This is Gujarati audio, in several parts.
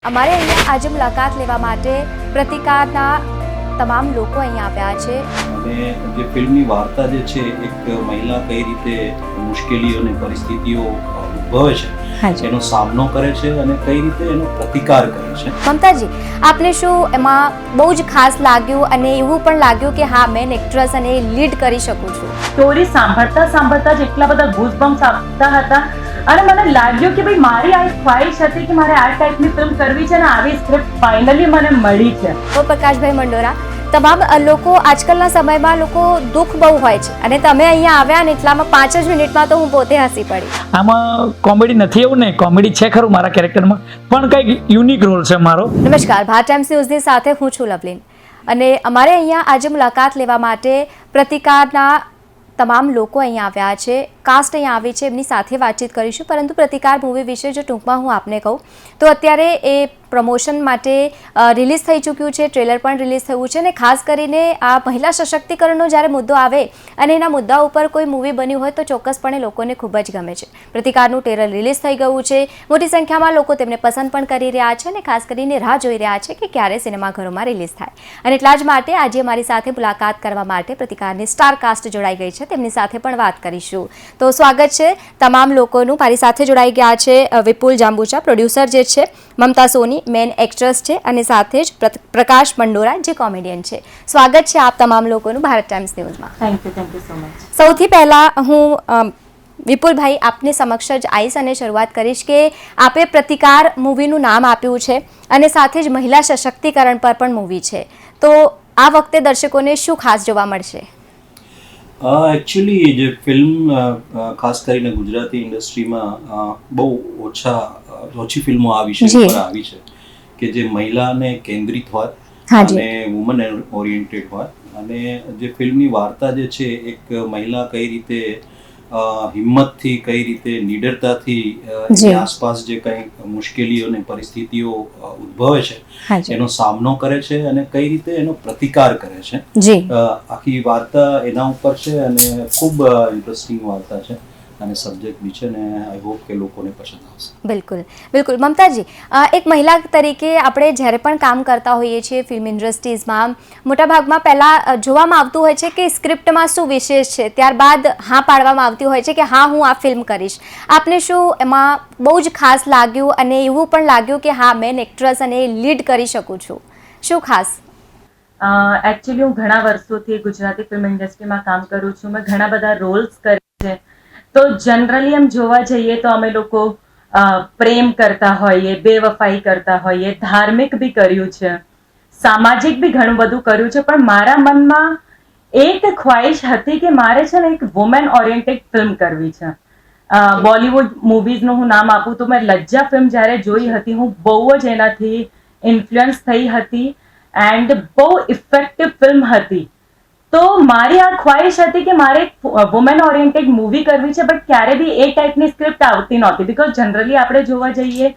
અમારે અહીંયા આજે મુલાકાત લેવા માટે પ્રતિકારના તમામ લોકો અહીંયા આવ્યા છે અને જે ફિલ્મની વાર્તા જે છે એક મહિલા કઈ રીતે મુશ્કેલીઓ અને પરિસ્થિતિઓ ઉદ્ભવે છે એનો સામનો કરે છે અને કઈ રીતે એનો પ્રતિકાર કરે છે. મમતાજી, આપને શું એમાં બહુ જ ખાસ લાગ્યું અને એવું પણ લાગ્યું કે હા મેન એક્ટ્રેસ અને લીડ કરી શકું છું? સ્ટોરી સાંભળતા જ એટલા બધા ગૂઝબમ્સ આવતા હતા અને મને લાગ્યું કે ભાઈ મારી આ ખ્વાહિશ હતી કે મારે આ ટાઈપની ફિલ્મ કરવી છે અને આવી સ્ક્રિપ્ટ ફાઇનલી મને મળી છે. તો પ્રકાશભાઈ મંડોરા, તમામ લોકો આજકાલના સમયમાં લોકો દુઃખ બહુ હોય છે અને તમે અહીંયા આવ્યા ને એટલામાં 5 જ મિનિટમાં તો હું પોતે હસી પડી. આમાં કોમેડી નથી એવું ને, કોમેડી છે ખરું મારા કેરેક્ટરમાં, પણ કંઈક યુનિક રોલ છે મારો. નમસ્કાર, ભારત ટાઈમ્સ ન્યૂઝની સાથે હું છું લવલીન અને અમારે અહીંયા આજે મુલાકાત લેવા માટે પ્રતિકારના તમામ લોકો અહીંયા આવ્યા છે, કાસ્ટ અહીંયા આવી છે, એમની સાથે વાતચીત કરીશું. પરંતુ પ્રતિકાર મૂવી વિશે જો ટૂંકમાં હું આપને કહું તો અત્યારે એ પ્રમોશન માટે રિલીઝ થઈ ચૂક્યું છે, ટ્રેલર પણ રિલીઝ થયું છે અને ખાસ કરીને આ મહિલા સશક્તિકરણનો જ્યારે મુદ્દો આવે અને એના મુદ્દા ઉપર કોઈ મૂવી બન્યું હોય તો ચોક્કસપણે લોકોને ખૂબ જ ગમે છે. પ્રતિકારનું ટ્રેલર રિલીઝ થઈ ગયું છે, મોટી સંખ્યામાં લોકો તેમને પસંદ પણ કરી રહ્યા છે અને ખાસ કરીને રાહ જોઈ રહ્યા છે કે ક્યારે સિનેમાઘરોમાં રિલીઝ થાય. અને એટલા જ માટે આજે મારી સાથે મુલાકાત કરવા માટે પ્રતિકારની સ્ટાર કાસ્ટ જોડાઈ ગઈ છે, તેમની સાથે પણ વાત કરીશું. તો સ્વાગત છે તમામ લોકોનું. મારી સાથે જોડાઈ ગયા છે વિપુલ જાંબુચા, પ્રોડ્યુસર જે છે, મમતા સોની મેન એક્ટ્રેસ છે અને સાથે જ પ્રકાશ મંડોરા જે કોમેડિયન છે. સ્વાગત છે આપ તમામ લોકોનું ભારત ટાઈમ્સ ન્યૂઝમાં. Thank you so much. સૌથી પહેલાં હું વિપુલભાઈ આપની સમક્ષ જ આવીશ અને શરૂઆત કરીશ કે આપે પ્રતિકાર મૂવીનું નામ આપ્યું છે અને સાથે જ મહિલા સશક્તિકરણ પર પણ મૂવી છે, તો આ વખતે દર્શકોને શું ખાસ જોવા મળશે? એકચ્યુઅલી જે ફિલ્મ ખાસ કરીને ગુજરાતી ઇન્ડસ્ટ્રીમાં બહુ ઓછી ફિલ્મો આ વિષય પર આવી છે કે જે મહિલાને કેન્દ્રિત હોય અને વુમન ઓરિએન્ટેડ હોય. અને જે ફિલ્મની વાર્તા જે છે એક મહિલા કઈ રીતે હિંમતથી, કઈ રીતે નિડરતાથી આસપાસ જે કંઈ મુશ્કેલીઓ અને પરિસ્થિતિઓ ઉદ્ભવે છે એનો સામનો કરે છે અને કઈ રીતે એનો પ્રતિકાર કરે છે. આખી વાર્તા એના ઉપર છે અને ખૂબ ઇન્ટરેસ્ટિંગ વાર્તા છે અને સબ્જેક્ટ બી છે ને આઈ હોપ કે લોકોને પસંદ આવશે. બિલકુલ બિલકુલ. મમતાજી, એક મહિલા તરીકે આપણે જ્યારે પણ કામ કરતા હોઈએ છીએ ફિલ્મ ઇન્ડસ્ટ્રીઝમાં, મોટાભાગમાં પહેલાં જોવામાં આવતું હોય છે કે સ્ક્રિપ્ટમાં શું વિશેષ છે, ત્યારબાદ હા પાડવામાં આવતી હોય છે કે હા હું આ ફિલ્મ કરીશ. આપને શું એમાં બહુ જ ખાસ લાગ્યું અને એવું પણ લાગ્યું કે હા મેન એક્ટ્રેસ અને લીડ કરી શકું છું? શું ખાસ? એકચ્યુઅલી હું ઘણા વર્ષોથી ગુજરાતી ફિલ્મ ઇન્ડસ્ટ્રીમાં કામ કરું છું. મેં ઘણા બધા રોલ્સ કર્યા છે. તો જનરલી એમ જોવા જઈએ તો અમે લોકો પ્રેમ કરતા હોઈએ, બેવફાઈ કરતા હોઈએ, ધાર્મિક બી કર્યું છે, સામાજિક બી ઘણું બધું કર્યું છે, પણ મારા મનમાં એક ખ્વાહિશ હતી કે મારે છે ને એક વુમેન ઓરિએન્ટેડ ફિલ્મ કરવી છે. બોલિવૂડ મૂવીઝનું હું નામ આપું તો મેં લજ્જા ફિલ્મ જ્યારે જોઈ હતી, હું બહુ જ એનાથી ઇન્ફ્લુઅન્સ થઈ હતી એન્ડ બહુ ઇફેક્ટિવ ફિલ્મ હતી. તો મારી આ ખ્વાહિશ હતી કે મારે વુમેન ઓરિએન્ટેડ મૂવી કરવી છે, બટ ક્યારે બી એ ટાઈપની સ્ક્રિપ્ટ આવતી નહોતી. બીકોઝ જનરલી આપણે જોવા જઈએ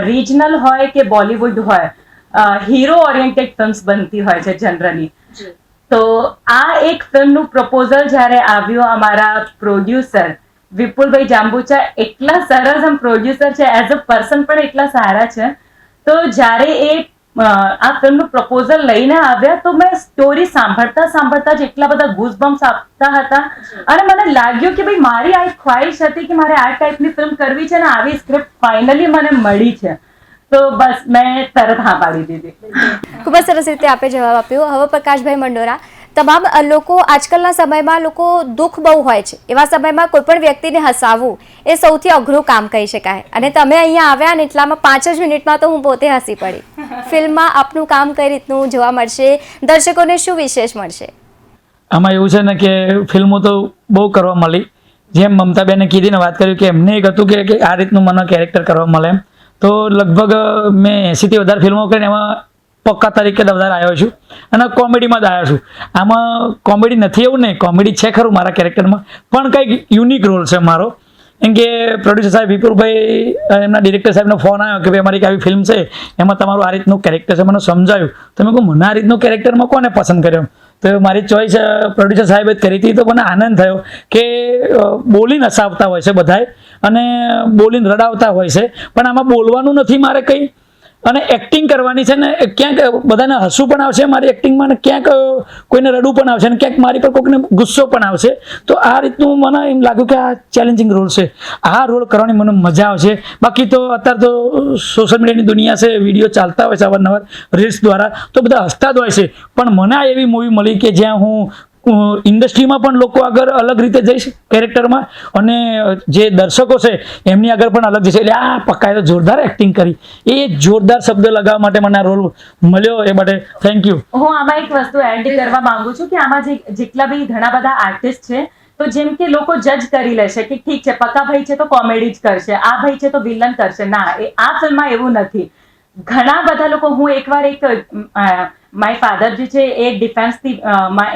રિજનલ હોય કે બોલિવૂડ હોય, હીરો ઓરિએન્ટેડ ફિલ્મ્સ બનતી હોય છે જનરલી. તો આ એક ફિલ્મનું પ્રપોઝલ જ્યારે આવ્યું, અમારા પ્રોડ્યુસર વિપુલભાઈ જાંબુચા એટલા સરસ એમ પ્રોડ્યુસર છે, એઝ અ પર્સન પણ એટલા સારા છે. તો જ્યારે એ આ ફિલ્મનું પ્રપોઝલ લઈને આવ્યા તો મેં સ્ટોરી સાંભળતા જ એટલા બધા ગૂઝબમ્સ આવતા હતા અને મને લાગ્યું કે ભાઈ મારી આ ખ્વાહિશ હતી કે મારે આ ટાઈપની ફિલ્મ કરવી છે અને આવી સ્ક્રિપ્ટ ફાઇનલી મને મળી છે. તો બસ મેં તરત હા પાડી દીધી. ખૂબ જ સરસ રીતે આપે જવાબ આપ્યો. હવે પ્રકાશભાઈ મંડોરા, તમામ લોકો આજકાલના સમયમાં લોકો દુઃખ બહુ હોય છે, એવા સમયમાં કોઈ પણ વ્યક્તિને હસાવવું એ સૌથી અઘરું કામ કહી શકાય અને તમે અહીંયા આવ્યા ને એટલામાં 5 જ મિનિટમાં તો હું પોતે હસી પડી. ફિલ્મમાં આપનું કામ કઈ રીતનું જોવા મળશે, દર્શકોને શું વિશેષ મળશે? આમાં એવું છે ને કે ફિલ્મો તો બહુ કરવા મળી. જેમ મમતાબેને કીધી ને વાત કરી કે એમને એક હતું કે આ રીતનું મને કેરેક્ટર કરવા મળે એમ, તો લગભગ મેં 80થી વધારે ફિલ્મો કરીને એમાં પક્કા તરીકે વધારે આવ્યો છું અને કોમેડીમાં જ આવ્યો છું. આમાં કોમેડી નથી એવું ને, કોમેડી છે ખરું મારા કેરેક્ટરમાં, પણ કંઈક યુનિક રોલ છે મારો. એમ કે પ્રોડ્યુસર સાહેબ વિપુલભાઈ, એમના ડિરેક્ટર સાહેબનો ફોન આવ્યો કે ભાઈ અમારી આવી ફિલ્મ છે, એમાં તમારું આ રીતનું કેરેક્ટર છે. મને સમજાયું તો મેં કહું મને આ રીતનું કેરેક્ટરમાં કોને પસંદ કર્યો? તો મારી ચોઈસ પ્રોડ્યુસર સાહેબે જ કરી હતી. તો મને આનંદ થયો કે બોલીને હસાવતા હોય છે બધાય અને બોલીને રડાવતા હોય છે, પણ આમાં બોલવાનું નથી મારે કંઈ, અને એક્ટિંગ કરવાની છે ને ક્યાંક બધાને હસવું પણ આવશે મારી એક્ટિંગમાં, ને ક્યાંક કોઈને રડવું પણ આવશે, અને ક્યાંક મારી પર કોઈને ગુસ્સો પણ આવશે. તો આ રીતનું મને એમ લાગ્યું કે આ ચેલેન્જિંગ રોલ છે, આ રોલ કરવાની મને મજા આવશે. બાકી તો અત્યારે તો સોશિયલ મીડિયાની દુનિયા છે, વિડીયો ચાલતા હોય છે અવારનવાર રીલ્સ દ્વારા, તો બધા હસતા જ હોય છે. પણ મને આ એવી મૂવી મળી કે જ્યાં હું ઇન્ડસ્ટ્રીમાં પણ લોકો આગળ અલગ રીતે જઈશ કેરેક્ટરમાં, અને જે દર્શકો છે એમની આગળ પણ અલગ જશે. એટલે આ પક્કાએ તો જોરદાર એક્ટિંગ કરી, એ જોરદાર શબ્દ લગાવવા માટે મને આ રોલ મળ્યો, એ માટે થેન્ક યુ. હું આમાં એક વસ્તુ એડ કરવા માંગુ છું કે આમાં જેટલા બી ઘણા બધા આર્ટિસ્ટ છે, તો જેમ કે લોકો જજ કરી લેશે કે ઠીક છે પક્કા ભાઈ છે તો કોમેડી જ કરશે, આ ભાઈ છે તો વિલન કરશે. ના, આ ફિલ્મમાં એવું નથી. ઘણા બધા લોકો, હું એકવાર માય ફાધર જે છે એ ડિફેન્સથી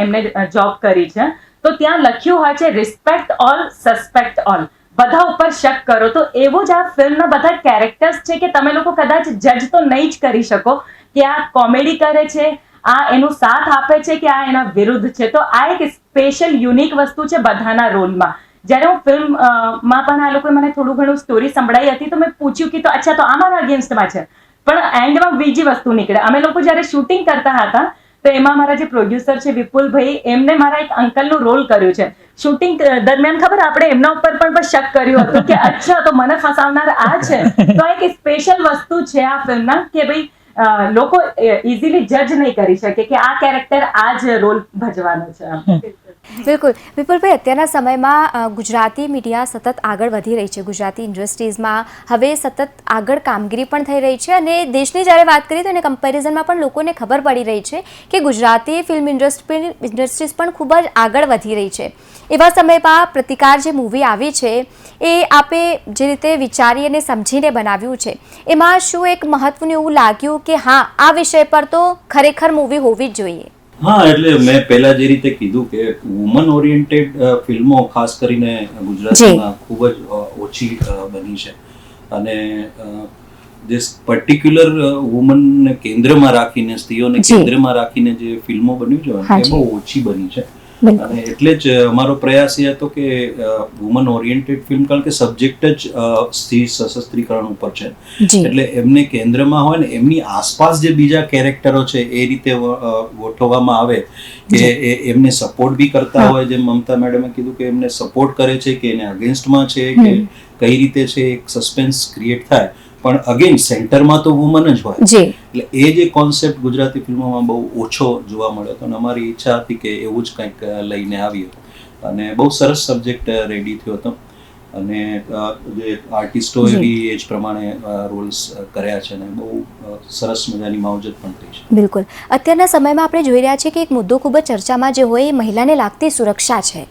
એમને જોબ કરી છે, તો ત્યાં લખ્યું હોય છે રિસ્પેક્ટ ઓલ, સસ્પેક્ટ ઓલ, બધા ઉપર શક કરો. તો એવું જ આ ફિલ્મના બધા કેરેક્ટર્સ છે કે તમે લોકો કદાચ જજ તો નહીં જ કરી શકો કે આ કોમેડી કરે છે, આ એનો સાથ આપે છે કે આ એના વિરુદ્ધ છે. તો આ એક સ્પેશિયલ યુનિક વસ્તુ છે બધાના રોલમાં. જ્યારે હું ફિલ્મમાં પણ આ લોકોએ મને થોડું ઘણું સ્ટોરી સંભળાઈ હતી, તો મેં પૂછ્યું કે તો અચ્છા તો આ મારા અગેન્સ્ટમાં છે, પણ એન્ડમાં બીજી વસ્તુ નીકળે. અમે લોકો જ્યારે શૂટિંગ કરતા હતા તો એમાં મારા જે પ્રોડ્યુસર છે વિપુલભાઈ, એમને મારા એક અંકલનો રોલ કર્યો છે. શૂટિંગ દરમિયાન ખબર આપણે એમના ઉપર પણ શક કર્યું હતું કે અચ્છા તો મને ફસાવનાર આ છે. તો એક સ્પેશિયલ વસ્તુ છે આ ફિલ્મના કે ભાઈ લોકો ઇઝીલી જજ નહીં કરી શકે કે આ કેરેક્ટર આ જ રોલ ભજવાનો છે. બિલકુલ વિપુલભાઈ, અત્યારના સમયમાં ગુજરાતી મીડિયા સતત આગળ વધી રહી છે, ગુજરાતી ઇન્ડસ્ટ્રીઝમાં હવે સતત આગળ કામગીરી પણ થઈ રહી છે, અને દેશની જ્યારે વાત કરીએ તો એને કમ્પેરિઝનમાં પણ લોકોને ખબર પડી રહી છે કે ગુજરાતી ફિલ્મ ઇન્ડસ્ટ્રીઝ પણ ખૂબ જ આગળ વધી રહી છે. એવા સમયમાં પ્રતિકાર જે મૂવી આવી છે એ આપે જે રીતે વિચારી અને સમજીને બનાવ્યું છે, એમાં શું એક મહત્વનું એવું લાગ્યું કે હા આ વિષય પર તો ખરેખર મૂવી હોવી જ જોઈએ? હા, એટલે મેં પહેલા જે રીતે કીધું કે વુમન ઓરિએન્ટેડ ફિલ્મો ખાસ કરીને ગુજરાતીમાં ખૂબ જ ઓછી બની છે, અને જે પર્ટિક્યુલર વુમનને કેન્દ્રમાં રાખીને, સ્ત્રીઓને કેન્દ્રમાં રાખીને જે ફિલ્મો બની છે એ બહુ ઓછી બની છે. અને એટલે જ અમારો પ્રયાસ એ હતો કે વુમન ઓરિએન્ટેડ ફિલ્મ, કારણ કે સબ્જેક્ટ જ સ્ત્રી સશસ્ત્રીકરણ ઉપર છે, એટલે એમને કેન્દ્રમાં હોય ને એમની આસપાસ જે બીજા કેરેક્ટરો છે એ રીતે ગોઠવવામાં આવે કે એમને સપોર્ટ બી કરતા હોય, જેમ મમતા મેડમે કીધું કે એમને સપોર્ટ કરે છે કે એને અગેન્સ્ટમાં છે કે કઈ રીતે છે, એક સસ્પેન્સ ક્રિએટ થાય. પણ અગેન સેન્ટરમાં તો વુમન જ હોય, એટલે એ જે કોન્સેપ્ટ ગુજરાતી ફિલ્મોમાં બહુ ઓછો જોવા મળ્યો હતો, અને અમારી ઈચ્છા હતી કે એવું જ કંઈક લઈને આવીએ, અને બહુ સરસ સબ્જેક્ટ રેડી થયો હતો, અને જે આર્ટિસ્ટોએ બી એ જ પ્રમાણે રોલ્સ કર્યા છે, અને બહુ સરસ મજાની માવજત પણ થઈ છે. બિલકુલ. અત્યારના સમયમાં આપણે જોઈ રહ્યા છીએ કે એક મુદ્દો ખૂબ જ ચર્ચામાં જે હોય એ મહિલાને લાગતી સુરક્ષા છે,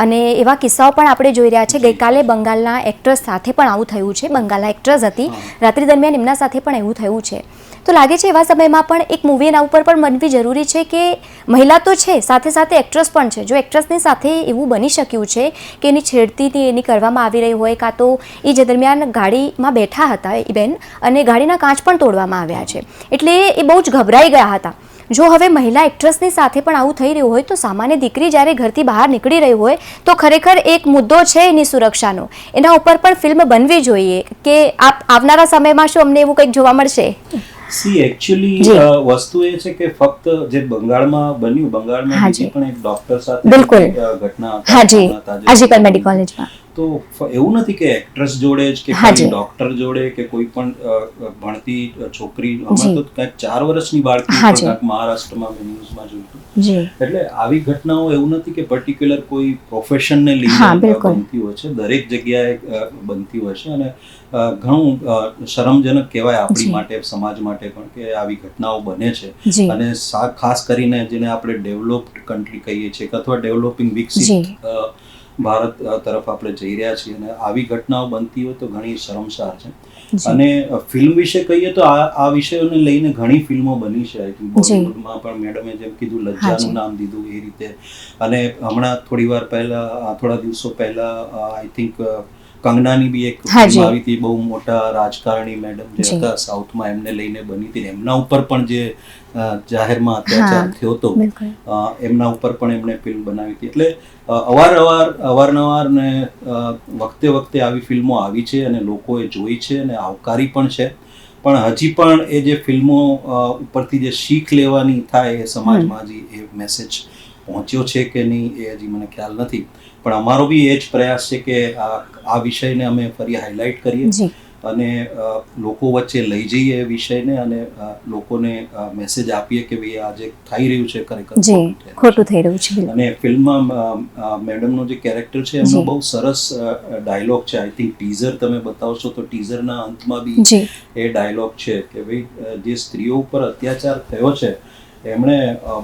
અને એવા કિસ્સાઓ પણ આપણે જોઈ રહ્યા છે. ગઈકાલે બંગાળના એક્ટ્રેસ સાથે પણ આવું થયું છે. બંગાળના એક્ટ્રેસ હતી, રાત્રિ દરમિયાન એમના સાથે પણ એવું થયું છે. તો લાગે છે એવા સમયમાં પણ એક મૂવી એના ઉપર પણ બનવી જરૂરી છે કે મહિલા તો છે, સાથે સાથે એક્ટ્રેસ પણ છે. જો એક્ટ્રેસની સાથે એવું બની શક્યું છે કે એની છેડતી એની કરવામાં આવી રહી હોય, કાં તો એ જે દરમિયાન ગાડીમાં બેઠા હતા એ બેન, અને ગાડીના કાચ પણ તોડવામાં આવ્યા છે, એટલે એ બહુ જ ગભરાઈ ગયા હતા. જો હવે મહિલા એક્ટ્રેસની સાથે પણ આવું થઈ રહ્યું હોય તો સામાન્ય દીકરી જ્યારે ઘરથી બહાર નીકળી રહી હોય તો ખરેખર એક મુદ્દો છે એની સુરક્ષાનો, એના ઉપર પણ ફિલ્મ બનવી જોઈએ. કે આવનારા સમયમાં શું અમને એવું કંઈક જોવા મળશે? સી એકચ્યુઅલી વસ્તુ એ છે કે ફક્ત જે બંગાળમાં બન્યું, બંગાળમાં બીજી પણ એક ડોક્ટર સાથે ઘટના આજકાલ મેડિકલ કોલેજમાં, તો એવું નથી કે એક્ટ્રેસ જોડે જ કે ખાલી ડોક્ટર જોડે કે કોઈ પણ ભણતી છોકરી, હમણાં તો કંઈક 4 વર્ષની બાળકી પણ મહારાષ્ટ્રમાં મેં ન્યૂઝમાં જોયું. એટલે આવી ઘટનાઓ એવું નથી કે પર્ટિક્યુલર કોઈ પ્રોફેશનને લઈને બનતી હોય છે, દરેક જગ્યાએ બનતી હોય છે, અને ઘણું શરમજનક કહેવાય આપણી માટે, સમાજ માટે પણ, કે આવી ઘટનાઓ બને છે. અને ખાસ કરીને જેને આપણે ડેવલપ્ડ કન્ટ્રી કહીએ છીએ અથવા ડેવલપિંગ વિકસિત ભારત તરફ આપણે જઈ રહ્યા છીએ, અને આવી ઘટનાઓ બનતી હોય તો ઘણી શરમસાર છે. અને ફિલ્મ વિશે કહીએ તો આ વિષયોને લઈને ઘણી ફિલ્મો બની છે. બોલિવૂડમાં પણ મેડમે જેમ કીધું લજ્જાનું નામ દીધું એ રીતે, અને હમણાં થોડા દિવસો પહેલા આઈ થિંક કંગનાની બી એક ફિલ્મ આવી હતી, બહુ મોટા રાજકારણી મેડમ જે હતા સાઉથમાં, એમને લઈને બની હતી. એમના ઉપર પણ જે જાહેરમાં અત્યાચાર થયો હતો એમના ઉપર પણ એમણે ફિલ્મ બનાવી હતી. એટલે અવારનવાર ને વખતે આવી ફિલ્મો આવી છે, અને લોકોએ જોઈ છે અને આવકારી પણ છે. પણ હજી પણ એ જે ફિલ્મો ઉપરથી જે શીખ લેવાની થાય એ સમાજમાં હજી એ મેસેજ પહોંચ્યો છે કે નહીં એ હજી મને ખ્યાલ નથી. પણ અમારો બી એ જ પ્રયાસ છે કે આ વિષયને અમે ફરી હાઇલાઇટ કરીએ અને લોકો વચ્ચે લઈ જઈએ એ વિષયને અને લોકોને મેસેજ આપીએ કે ભાઈ આ જે થઈ રહ્યું છે ખરેખર ખોટું થઈ રહ્યું છે. અને ફિલ્મમાં મેડમનો જે કેરેક્ટર છે એમનો બહુ સરસ ડાયલોગ છે. આઈ થિંક ટીઝર તમે બતાવશો તો ટીઝરના અંતમાં બી એ ડાયલોગ છે કે ભાઈ જે સ્ત્રીઓ ઉપર અત્યાચાર થયો છે એમણે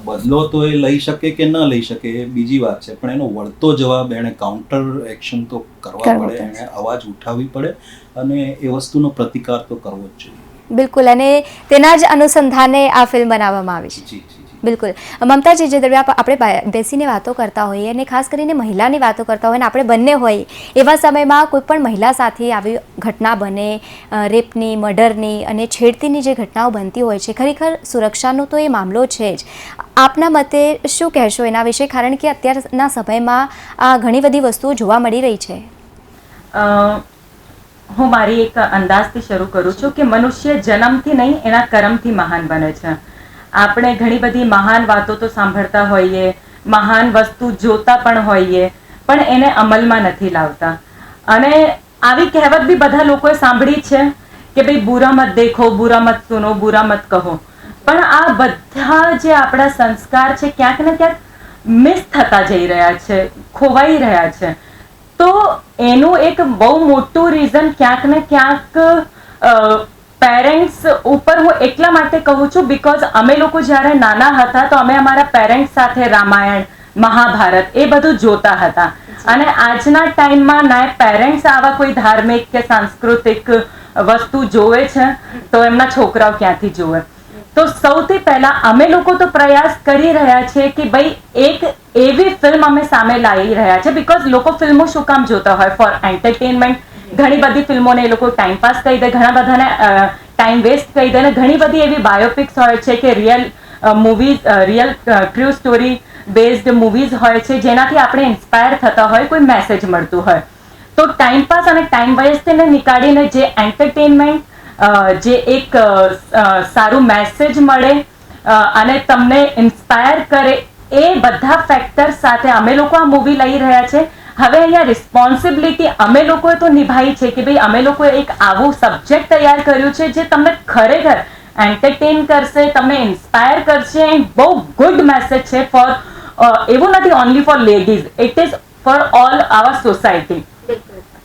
બદલો તો એ લઈ શકે કે ન લઈ શકે એ બીજી વાત છે, પણ એનો વળતો જવાબ એણે કાઉન્ટર એક્શન તો કરવા પડે, એણે અવાજ ઉઠાવવી પડે અને એ વસ્તુનો પ્રતિકાર તો કરવો જ જોઈએ. બિલકુલ, અને તેના જ અનુસંધાને આ ફિલ્મ બનાવવામાં આવી છે. બિલકુલ. મમતાજી, જે દરમિયાન આપણે બેસીને વાતો કરતા હોઈએ અને ખાસ કરીને મહિલાની વાતો કરતા હોય અને આપણે બંને હોય એવા સમયમાં કોઈ પણ મહિલા સાથે આવી ઘટના બને, રેપની, મર્ડરની અને છેડતીની જે ઘટનાઓ બનતી હોય છે, ખરેખર સુરક્ષાનો તો એ મામલો છે જ. આપના મતે શું કહેશો એના વિશે, કારણ કે અત્યારના સમયમાં આ ઘણી બધી વસ્તુઓ જોવા મળી રહી છે? હું મારી એક અંદાજથી શરૂ કરું છું કે મનુષ્ય જન્મથી નહીં એના કર્મથી મહાન બને છે. આપણે ઘણી બધી મહાન વાતો તો સાંભળતા હોઈએ, મહાન વસ્તુ જોતા પણ હોઈએ, પણ એને અમલમાં નથી લાવતા. અને આવી કહેવત બી બધા લોકોએ સાંભળી છે કે ભાઈ બુરા મત દેખો, બુરા મત સુનો, બુરા મત કહો. પણ આ બધા જે આપણા સંસ્કાર છે ક્યાંક ને ક્યાંક મિસ થતા જઈ રહ્યા છે, ખોવાઈ રહ્યા છે. તો એનું એક બહુ મોટું રીઝન ક્યાંક ને ક્યાંક પેરેન્ટ્સ ઉપર હું એટલા માટે કહું છું બીકોઝ અમે લોકો જ્યારે નાના હતા તો અમે અમારા પેરેન્ટ્સ સાથે રામાયણ, મહાભારત એ બધું જોતા હતા. અને આજના ટાઈમમાં ના પેરેન્ટ્સ આવા કોઈ ધાર્મિક કે સાંસ્કૃતિક વસ્તુ જોવે છે તો એમના છોકરાઓ ક્યાંથી જોવે. તો સૌથી પહેલા અમે લોકો તો પ્રયાસ કરી રહ્યા છીએ કે ભાઈ એક એવી ફિલ્મ અમે સામે લાવી રહ્યા છે બીકોઝ લોકો ફિલ્મો શું કામ જોતા હોય? For entertainment. ઘણી બધી ફિલ્મોને એ લોકો ટાઈમ પાસ કહી દે, ઘણા બધાને ટાઈમ વેસ્ટ કહી દે, અને ઘણી બધી એવી બાયોપિક્સ હોય છે કે real movies, real true story based movies હોય છે જેનાથી આપણે ઇન્સ્પાયર થતા હોય, કોઈ મેસેજ મળતું હોય. તો ટાઈમ પાસ અને ટાઈમ વેસ્ટને નીકાળીને જે એન્ટરટેનમેન્ટ, જે એક સારું મેસેજ મળે અને તમને ઇન્સ્પાયર કરે, એ બધા ફેક્ટર સાથે અમે લોકો આ મૂવી લઈ રહ્યા છે. હવે અહીંયા રિસ્પોન્સિબિલિટી અમે લોકોએ તો નિભાવી છે કે ભાઈ અમે લોકોએ એક આવું સબ્જેક્ટ તૈયાર કર્યું છે જે તમને ખરેખર એન્ટરટેન કરશે, તમને ઇન્સ્પાયર કરશે. બહુ ગુડ મેસેજ છે ફોર, એવું નથી only for ladies, it is for all our society.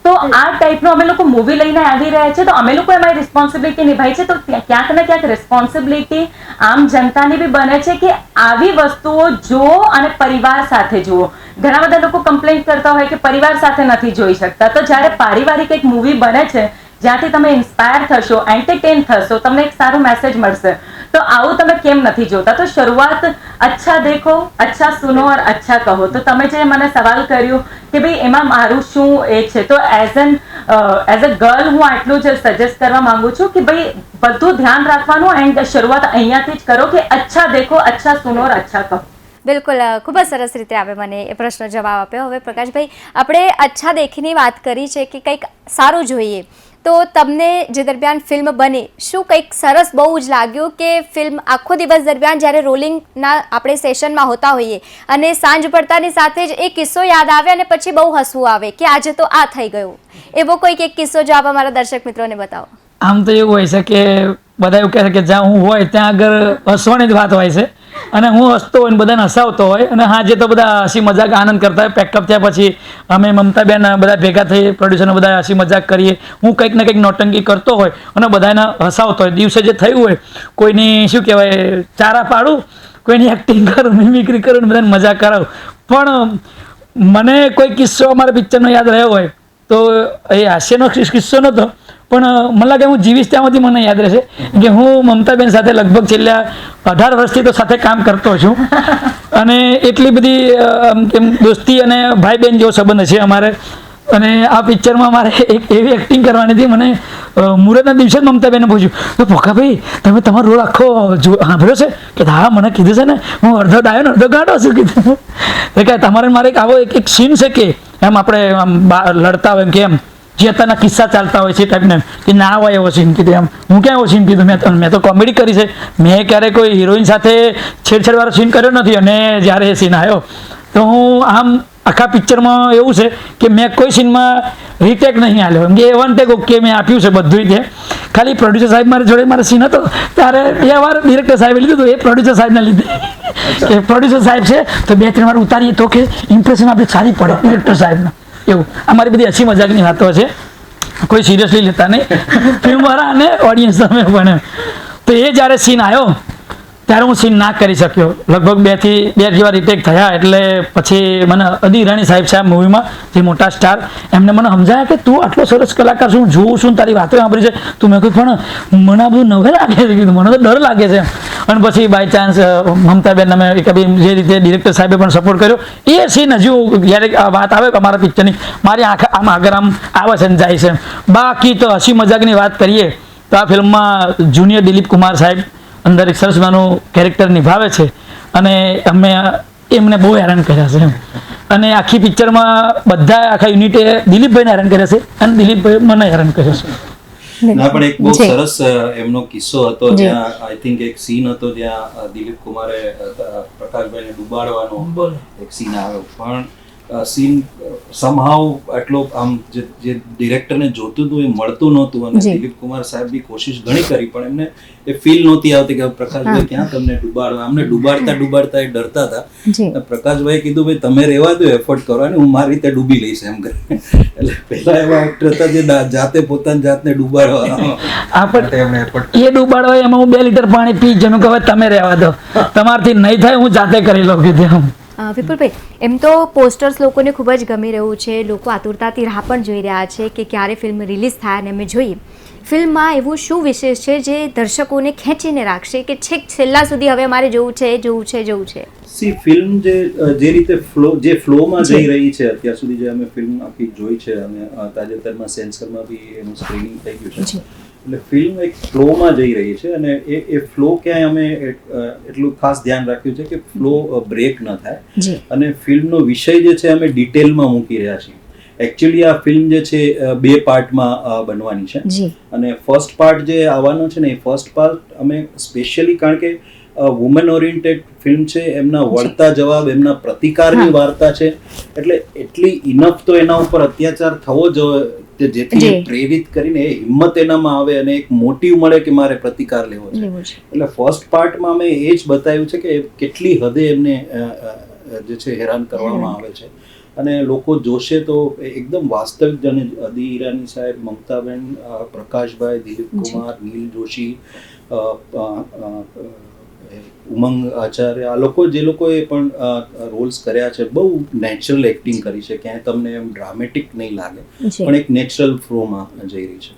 તો આ ટાઈપનું અમે લોકો મૂવી લઈને આવી રહ્યા છે તો અમે લોકો એમાં રિસ્પોન્સિબિલિટી નિભાવી છે. તો ક્યાંક ને ક્યાંક રિસ્પોન્સિબિલિટી આમ જનતાની બી બને છે કે આવી વસ્તુઓ જુઓ અને પરિવાર સાથે જુઓ. ઘણા બધા લોકો કમ્પ્લેન કરતા હોય કે પરિવાર સાથે નથી જોઈ શકતા. તો જ્યારે પારિવારિક એક મૂવી બને છે જ્યાંથી તમે ઇન્સ્પાયર થશો, એન્ટરટેન થશો, તમને એક સારું મેસેજ મળશે, તો આવું તમે કેમ નથી જોતા? તો શરૂઆત અચ્છા દેખો, અચ્છા સુનો और અચ્છા કહો. તો તમે જે મને સવાલ કર્યું કે ભાઈ એમાં મારું શું એ છે, તો એઝ અ ગર્લ હું આટલું જ સજેસ્ટ કરવા માંગુ છું કે ભાઈ બધું ધ્યાન રાખવાનું એન્ડ શરૂઆત અહીંયાથી જ કરો કે અચ્છા દેખો, અચ્છા સુનો और અચ્છા કહો. બિલકુલ, ખૂબ જ સરસ રીતે આપે મને એ પ્રશ્ન જવાબ આપ્યો. હવે પ્રકાશભાઈ, આપણે અચ્છા દેખીની વાત કરી છે કે કંઈક સારું જોઈએ, તો તમને જે દરમિયાન ફિલ્મ બની, શું કંઈક સરસ બહુ જ લાગ્યું કે ફિલ્મ આખો દિવસ દરમિયાન જ્યારે રોલિંગના આપણે સેશનમાં હોતા હોઈએ અને સાંજ પડતાની સાથે જ એ કિસ્સો યાદ આવે અને પછી બહુ હસવું આવે કે આજે તો આ થઈ ગયું, એવો કોઈક એક કિસ્સો જો આપ અમારા દર્શક મિત્રોને બતાવો? આમ તો એવું હોય છે કે બધા એવું કહે છે કે જ્યાં હું હોય ત્યાં આગળ હસવાની જ વાત હોય છે અને હું હસતો હોય ને બધાને હસાવતો હોય અને હાજે તો બધા હસી મજાક આનંદ કરતા હોય. પેકઅપ થયા પછી અમે મમતાબેન બધા ભેગા થઈ પ્રોડ્યુસરને બધા હસી મજાક કરીએ. હું કંઈક ને કંઈક નોટંકી કરતો હોય અને બધાને હસાવતો હોય. દિવસે જે થયું હોય કોઈની શું કહેવાય ચારા પાડું, કોઈની એક્ટિંગ કરું, મિમિક્રી કરું ને બધાને મજાક કરાવું. પણ મને કોઈ કિસ્સો અમારા પિક્ચરનો યાદ રહ્યો હોય તો એ હાસ્યનો કિસ્સો નહોતો, પણ મને લાગે હું જીવીશ ત્યાંથી મને યાદ રહેશે કે હું મમતાબેન સાથે લગભગ છેલ્લા 18 વર્ષથી તો સાથે કામ કરતો છું અને એટલી બધી એમ દોસ્તી અને ભાઈ બહેન જેવો સંબંધ છે અમારે. અને આ પિક્ચરમાં મારે એક એવી એક્ટિંગ કરવાની હતી. મને મુહૂર્તના દિવસે જ મમતાબેને પૂછ્યું તો ભોકાભાઈ તમે તમારો રોલ આખો સાંભળ્યો છે કે હા મને કીધું છે ને, હું અડધો ડાયો ને અડધો ગાંડો છું કીધું. કે તમારે મારે એક આવો એક સીન છે કે એમ આપણે આમ લડતા હોય કે એમ જે અત્યારના કિસ્સા ચાલતા હોય છે એ ટાઈપને કે ના હોય એવો સીન કીધું એમ. હું ક્યાં એવો સીન કીધું? મેં તો કોમેડી કરી છે, મેં ક્યારેય કોઈ હિરોઈન સાથે છેડછાડવાળો સીન કર્યો નથી. અને જ્યારે એ સીન આવ્યો તો હું આમ આખા પિક્ચરમાં એવું છે કે મેં કોઈ સીનમાં રીટેક નહીં આલ્યો, એમ કે એ વન ટેક ઓકે મેં આપ્યું છે બધું રીતે. ખાલી પ્રોડ્યુસર સાહેબ મારી જોડે મારો સીન હતો ત્યારે 2 વાર ડિરેક્ટર સાહેબે લીધું હતું, એ પ્રોડ્યુસર સાહેબના લીધે કે પ્રોડ્યુસર સાહેબ છે તો 2-3 વાર ઉતારીએ તો કે ઇમ્પ્રેશન આપણે સારી પડે ડિરેક્ટર સાહેબના. એવું અમારી બધી હસી મજાકની વાતો છે, કોઈ સિરિયસલી લેતા નહીં ફિલ્મવાળા અને ઓડિયન્સ તમે પણ. તો એ જ્યારે સીન આવ્યો ત્યારે હું સીન ના કરી શક્યો. લગભગ 2 જેવા રીટેક થયા. એટલે પછી મને અદી ઈરાની સાહેબ છે આ મૂવીમાં, જે મોટા સ્ટાર, એમને મને સમજાયા કે તું આટલો સરસ કલાકાર છું, હું જોઉં છું, તારી વાતો સાંભળી છે, તું. મેં કહ્યું પણ મને આ બધું નવે લાગે છે, કીધું મને તો ડર લાગે છે. અને પછી બાય ચાન્સ મમતાબેન અમે જે રીતે ડિરેક્ટર સાહેબે પણ સપોર્ટ કર્યો, એ સીન હજુ જ્યારે વાત આવે કે અમારા પિક્ચરની મારી આંખ આમ આગળ આમ આવે છે ને જાય છે. બાકી તો હસી મજાકની વાત કરીએ તો આ ફિલ્મમાં જુનિયર દિલીપ કુમાર સાહેબ અંદર એક સરસ મજાનું કેરેક્ટર નિભાવે છે. અને અમે એમને બહુ હેરાન કર્યા છે એમ. અને આખી પિક્ચરમાં બધા આખા યુનિટે દિલીપભાઈને હેરાન કર્યા છે અને દિલીપભાઈ મને હેરાન કર્યા છે. ના પણ એક બહુ સરસ એમનો કિસ્સો હતો, જ્યાં આઈ થિંક એક સીન હતો જ્યાં દિલીપ કુમારે પ્રકાશભાઈને ડુબાડવાનો એક સીન આવ્યો. પણ સીન સમહાવ આટલો આમ જે ડિરેક્ટરને જોતું હતું એ મળતું નહોતું. અને દિલીપ કુમાર સાહેબ બી કોશિશ ઘણી કરી પણ એમને એ ફીલ નહોતી આવતી કે પ્રકાશભાઈ ક્યાં તમને ડુબાડવા. અમને ડુબાડતા એ ડરતા હતા. પ્રકાશભાઈ કીધું ભાઈ તમે રહેવા દો, એફર્ટ કરો અને હું મારી રીતે ડૂબી લઈશ એમ કરીને. એટલે પેલા એવા એક્ટર હતા જે જાતે પોતાની જાતને ડુબાડવા. એ ડુબાડવા એમાં હું 2 લીટર પાણી પી જનું કે તમે રહેવા દો, તમારથી નહીં થાય હું જાતે કરી લઉં કીધું. વિપુલભાઈ, એમ તો પોસ્ટર્સ લોકોને ખૂબ જ ગમી રહ્યું છે, લોકો આતુરતાથી રાહ પણ જોઈ રહ્યા છે કે ક્યારે ફિલ્મ રિલીઝ થાય અને અમે જોઈએ ફિલ્મમાં એવું શું વિશેષ છે જે દર્શકોને ખેંચીને રાખશે કે છેક છેલ્લા સુધી હવે અમારે જોવું છે. સી ફિલ્મ જે રીતે ફ્લોમાં જઈ રહી છે અત્યાર સુધી જે અમે ફિલ્મ આખી જોઈ છે, અને તાજેતરમાં સેન્સરમાં બી એનું સ્ક્રીનિંગ થઈ ગયું છે, એટલે ફિલ્મ એક ફ્લોમાં જઈ રહી છે. અને એ ફ્લો ક્યાંય અમે એટલું ખાસ ધ્યાન રાખ્યું છે કે ફ્લો બ્રેક ન થાય. અને ફિલ્મનો વિષય જે છે અમે ડિટેલમાં મૂકી રહ્યા છીએ. એકચ્યુઅલી આ ફિલ્મ જે છે 2 પાર્ટમાં બનવાની છે. અને ફર્સ્ટ પાર્ટ જે આવવાનો છે ને એ ફર્સ્ટ પાર્ટ અમે સ્પેશિયલી, કારણ કે વુમન ઓરિએન્ટેડ ફિલ્મ છે, એમના વળતા જવાબ, એમના પ્રતિકારની વાર્તા છે, એટલે એટલી ઇનફ તો એના ઉપર અત્યાચાર થવો જોઈએ જેથી પ્રેરિત કરીને એ હિંમત એનામાં આવે અને એક મોટિવ મળે કે મારે પ્રતિકાર લેવો છે. એટલે ફર્સ્ટ પાર્ટમાં અમે એ જ બતાવ્યું છે કે કેટલી હદે એમને જે છે હેરાન કરવામાં આવે છે. અને લોકો જોશે તો એકદમ વાસ્તવિક. અને અદી ઈરાની સાહેબ, મમતાબેન, પ્રકાશભાઈ, દિલીપ કુમાર, નીલ જોશી, ઉમંગ આચાર્ય, આ લોકો જે લોકોએ પણ રોલ્સ કર્યા છે, બહુ નેચરલ એક્ટિંગ કરી છે. ક્યાંય તમને એમ ડ્રામેટિક નહીં લાગે, પણ એક નેચરલ ફ્લોમાં જઈ રહી છે.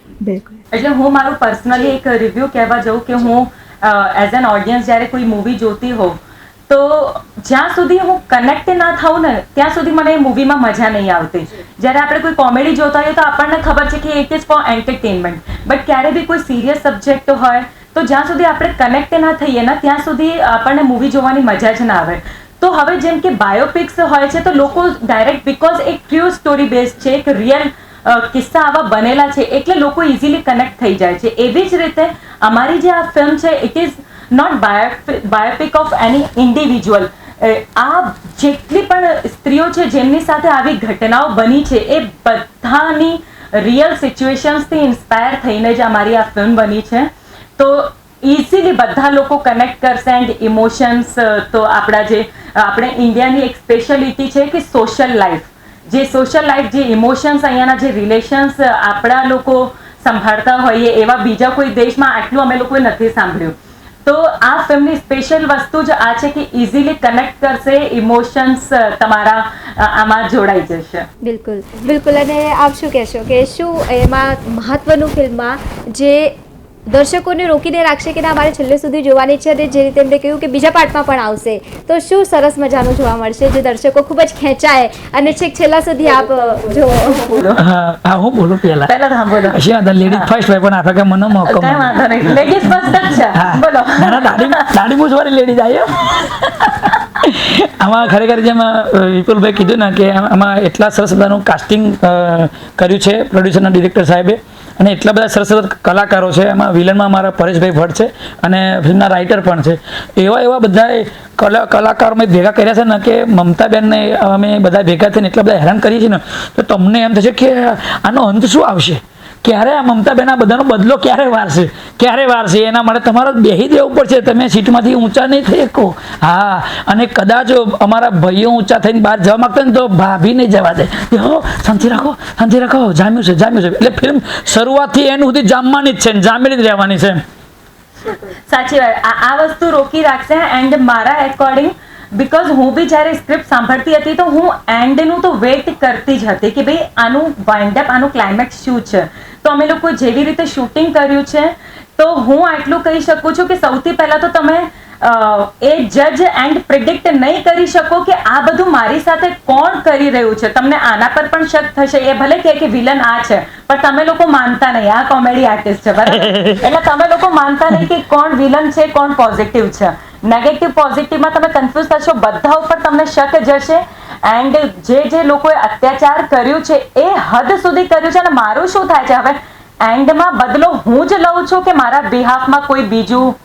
એટલે હું મારું પર્સનલી એક રિવ્યુ કહેવા જાઉં કે હું એઝ એન ઓડિયન્સ જ્યારે કોઈ મૂવી જોતી હોઉં તો જ્યાં સુધી હું કનેક્ટ ના થાઉં ને ત્યાં સુધી મને એ મૂવીમાં મજા નહીં આવતી. જ્યારે આપણે કોઈ કોમેડી જોતા હોઈએ તો આપણને ખબર છે કે it is four entertainment, but ક્યારે બી કોઈ સિરિયસ સબ્જેક્ટ હોય તો જ્યાં સુધી આપણે કનેક્ટ ના થઈએ ને ત્યાં સુધી આપણને મૂવી જોવાની મજા જ ના આવે. તો હવે જેમ કે બાયોપિક્સ હોય છે તો લોકો ડાયરેક્ટ બીકોઝ એક ટ્રુ સ્ટોરી બેઝ છે, એક રિયલ કિસ્સા આવા બનેલા છે એટલે લોકો ઇઝીલી કનેક્ટ થઈ જાય છે. એવી જ રીતે અમારી જે આ ફિલ્મ છે it is not biopic of any individual. આ જેટલી પણ સ્ત્રીઓ છે જેમની સાથે આવી ઘટનાઓ બની છે એ બધાની રિયલ સિચ્યુએશન્સથી ઇન્સ્પાયર થઈને જ અમારી આ ફિલ્મ બની છે. તો ઇઝીલી બધા લોકો કનેક્ટ કરશે. એન્ડ ઇમોશન્સ તો આપણે ઇન્ડિયાની એક સ્પેશિયાલિટી છે કે સોશિયલ લાઈફ, જે ઇમોશન્સ, અહીંયાના જે રિલેશન્સ આપણા લોકો સંભાળતા હોઈએ એવા બીજા કોઈ દેશમાં આટલું અમે લોકોએ નથી સાંભળ્યું. તો આ ફિલ્મની સ્પેશિયલ વસ્તુ જ આ છે કે ઇઝીલી કનેક્ટ કરશે, ઇમોશન્સ તમારા આમાં જોડાઈ જશે. બિલકુલ. અને આપ શું કહેશો કે શું એમાં મહત્વનું ફિલ્મમાં જે દર્શકોને રોકીને રાખશે કે ના અમારે છેલ્લે સુધી જોવાની છે, અને જે રીતે એમને કહ્યું કે બીજા પાર્ટમાં પણ આવશે તો શું સરસ મજાનું જોવા મળશે જે દર્શકો ખૂબ જ ખેંચાય અને છેક છેલ્લા સુધી આપ જોવો? હા, હું બોલું પહેલા બોલો. લેડીઝ ફર્સ્ટ હોય પણ આપણે કે મને મોકો લેડીઝ ફર્સ્ટ જ છે. બોલો. દાઢી મૂછ વાળી લેડીઝ આવી. આમાં ખરેખર જેમ વિપુલભાઈ કીધું ને કે આમાં એટલા સરસ બધાનું કાસ્ટિંગ કર્યું છે પ્રોડ્યુસરના ડિરેક્ટર સાહેબે, અને એટલા બધા સરસ સરસ કલાકારો છે. એમાં વિલનમાં અમારા પરેશભાઈ ભટ્ટ છે અને ફિલ્મના રાઇટર પણ છે. એવા બધા કલાકારો મેં ભેગા કર્યા છે ને કે મમતાબેનને અમે બધા ભેગા થઈને એટલા બધા હેરાન કરીએ છીએ ને તો તમને એમ થશે કે આનો અંત શું આવશે, ક્યારે આ મમતાબેન આ બધાનો બદલો ક્યારે વારશે એના માટે તમારે બેસી દેવું પડશે. તમે સીટમાંથી ઊંચા નહીં થઈ શકો. હા, અને કદાચ અમારા ભાઈઓ ઊંચા થઈને બહાર જવા માંગતા ને તો ભાભી નહીં જવા દે, શાંતિ રાખો, જામ્યું છે. એટલે ફિલ્મ શરૂઆતથી એનું સુધી જામવાની જ છે ને જામેલી જ રહેવાની છે. સાચી વાત, આ વસ્તુ રોકી રાખશે. એન્ડ મારા એકોર્ડિંગ, બીકોઝ હું બી જ્યારે સ્ક્રિપ્ટ સાંભળતી હતી તો હું એન્ડનું તો વેઇટ કરતી જ હતી કે ભાઈ આનું વાઇન્ડઅપ, આનું ક્લાઇમેક્સ શું છે. તો અમે લોકો જેવી રીતે શૂટિંગ કર્યું છે તો હું આટલું કહી શકું છું કે સૌથી પહેલાં તો તમે એ જજ એન્ડ પ્રિડિક્ટ નહીં કરી શકો કે આ બધું મારી સાથે કોણ કરી રહ્યું છે. તમને આના પર પણ શક થશે, એ ભલે કે વિલન આ છે પણ તમે લોકો માનતા નહીં, આ કોમેડી આર્ટિસ્ટ છે બરાબર, એટલે તમે લોકો માનતા નહીં કે કોણ વિલન છે કોણ પોઝિટિવ છે. નેગેટિવ પોઝિટિવમાં તમે કન્ફ્યુઝ થશો, બધા ઉપર તમને શક જશે. એન્ડ જે લોકોએ અત્યાચાર કર્યું છે એ હદ સુધી કર્યું છે. અને મારું શું થાય છે હવે એન્ડમાં, બદલો હું જ લઉં છું કે મારા બિહાફમાં કોઈ બીજું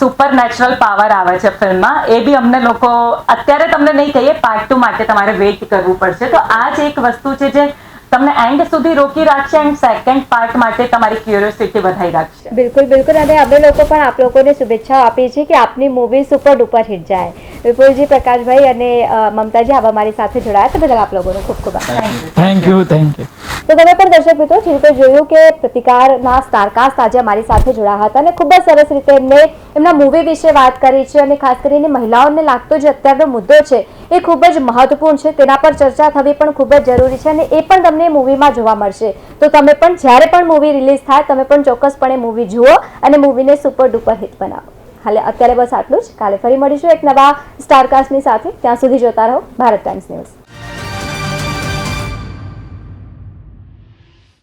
સુપર નેચરલ પાવર આવે છે ફિલ્મમાં, એ બી અમને લોકો અત્યારે તમને નહીં કહીએ, પાર્ટ 2 માટે તમારે વેઇટ કરવું પડશે. તો આ જ એક વસ્તુ છે જે તમને એન્ડ સુધી રોકી રાખશે એન્ડ સેકન્ડ પાર્ટ માટે તમારી ક્યુરિયોસિટી વધારી રાખશે. બિલકુલ. અને અમે લોકો પણ આપ લોકોને શુભેચ્છાઓ આપીએ છીએ કે આપની મૂવી સુપર ડુપર હિટ જાય. વિપુલજી, પ્રકાશભાઈ અને મમતાજી આવા મારી સાથે જોડાયા તે બદલ આપ લોકોનો ખૂબ ખૂબ આભાર. Thank you. તો તમે પણ દર્શક મિત્રો જે રીતે જોયું કે પ્રતિકારના સ્ટારકાસ્ટ આજે અમારી સાથે જોડાયા હતા અને ખૂબ જ સરસ રીતે એમને એમના મૂવી વિશે વાત કરી છે. અને ખાસ કરીને મહિલાઓને લાગતો જે અત્યારનો મુદ્દો છે એ ખૂબ જ મહત્વપૂર્ણ છે, તેના પર ચર્ચા થવી પણ ખૂબ જ જરૂરી છે અને એ પણ તમને મૂવીમાં જોવા મળશે. તો તમે પણ જ્યારે પણ મૂવી રિલીઝ થાય તમે પણ ચોક્કસપણે મૂવી જુઓ અને મૂવીને સુપર ડુપર હિટ બનાવો. હાલે અત્યારે બસ આટલું જ. કાલે ફરી મળીશું એક નવા સ્ટારકાસ્ટની સાથે. ત્યાં સુધી જોતા રહો ભારત ટાઈમ્સ ન્યૂઝ.